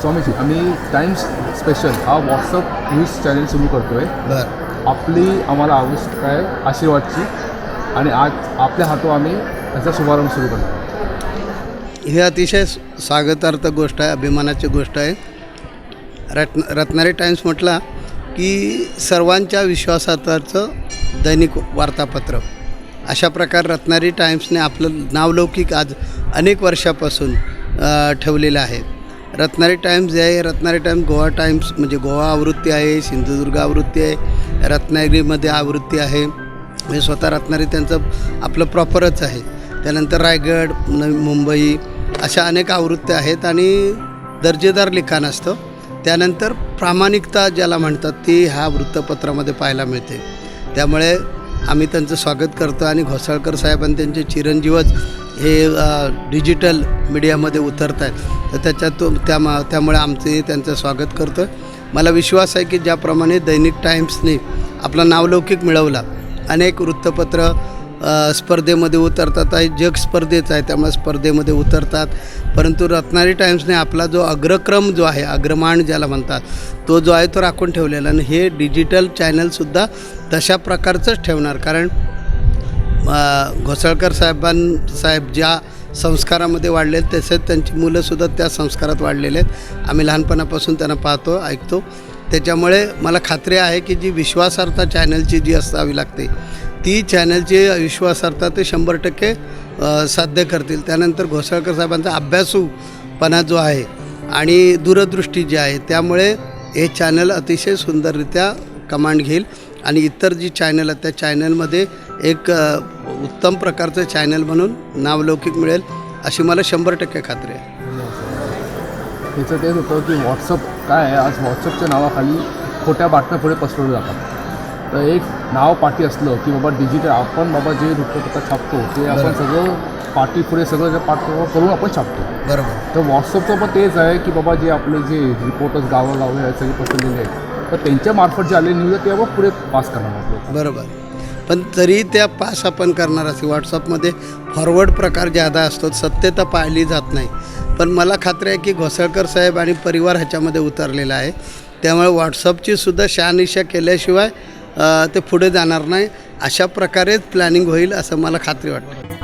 स्वामीजी आम्ही times special हा WhatsApp news channel सुरू करतो आहे. बरं. आपली आम्हाला आवश्यकता आहे आशीर्वादची आणि आज आपल्या हातून आम्ही त्याचा शुभारंभ सुरू करणार आहोत. ही अतिशय स्वागतार्थ गोष्ट आहे, अभिमानाची गोष्ट आहे. रत्नागिरी टाइम्स म्हटला की सर्वांच्या विश्वासाचं दैनिक वार्तापत्र. अशा प्रकारे रत्नागिरी टाइम्सने आपलं नावलौकिक आज अनेक वर्षापासून ठेवलेलं आहे. रत्नागिरी टाइम्स जे आहे, रत्नागिरी टाइम्स गोवा टाइम्स म्हणजे गोवा आवृत्ती आहे, सिंधुदुर्ग आवृत्ती आहे, रत्नागिरीमध्ये आवृत्ती आहे. म्हणजे स्वतः रत्नागिरी त्यांचं आपलं प्रॉपरच आहे. त्यानंतर रायगड, मुंबई अशा अनेक आवृत्त्या आहेत आणि दर्जेदार लिखाण असतं. त्यानंतर प्रामाणिकता ज्याला म्हणतात ती ह्या वृत्तपत्रामध्ये पाहायला मिळते. त्यामुळे आम्ही त्यांचं स्वागत करतो आणि घोसाळकर साहेब आणि त्यांचे चिरंजीवच हे डिजिटल मीडियामध्ये उतरत आहेत. तर त्यामुळे आमचे त्यांचं स्वागत करतो आहे. मला विश्वास आहे की ज्याप्रमाणे दैनिक टाइम्सने आपला नावलौकिक मिळवला, अनेक वृत्तपत्र स्पर्धेमध्ये उतरतात आहे, जग स्पर्धेचं आहे त्यामुळे स्पर्धेमध्ये उतरतात, परंतु रत्नागिरी टाइम्सने आपला जो अग्रक्रम जो आहे, अग्रमान ज्याला म्हणतात, तो जो आहे तो राखून ठेवलेला. आणि हे डिजिटल चॅनलसुद्धा तशा प्रकारचंच ठेवणार. कारण घोसाळकर साहेब ज्या संस्कारामध्ये वाढले तसेच त्यांची मुलंसुद्धा त्या संस्कारात वाढलेले आहेत. आम्ही लहानपणापासून त्यांना पाहतो, ऐकतो. त्याच्यामुळे मला खात्री आहे की जी विश्वासार्हता चॅनलची जी असावी लागते ती चॅनलची विश्वासार्हता ते 100% साध्य करतील. त्यानंतर घोसाळकर साहेबांचा अभ्यासूपणा जो आहे आणि दूरदृष्टी जी आहे त्यामुळे हे चॅनल अतिशय सुंदररित्या कमांड घेईल आणि इतर जी चॅनल आहेत त्या चॅनलमध्ये एक उत्तम प्रकारचं चॅनल म्हणून नावलौकिक मिळेल अशी मला 100% खात्री आहे. त्याचं तेच होतं की व्हॉट्सअप काय आहे, आज व्हॉट्सअपच्या नावाखाली खोट्या बातम्या पुढे पसरवल्या जातात. तर एक नाव पाठी असलं की बाबा डिजिटल आपण बाबा जे वृत्तपत्र छापतो ते आपण सगळं पाठी पुढे सगळं पाठपुरावा करून आपण छापतो. बरोबर. तर व्हॉट्सअपचं पण तेच आहे की बाबा जे आपले जे रिपोर्टर्स गावोगावी आहेत सगळे पसरलेले आहेत, तर त्यांच्यामार्फत जे आलेली न्यूज आहे ते आपण पुढे पास करणार आहोत. बरोबर. पण तरी त्या पास आपण करणार असे व्हॉट्सअपमध्ये फॉरवर्ड प्रकार ज्यादा असतो, सत्यता पाळली जात नाही. पण मला खात्री आहे की घोसाळकर साहेब आणि परिवार ह्याच्यामध्ये उतरलेला आहे. त्यामुळे व्हॉट्सअपची सुद्धा शहानिशा केल्याशिवाय ते पुढे जाणार नाही. अशा प्रकारेच प्लॅनिंग होईल असं मला खात्री वाटते.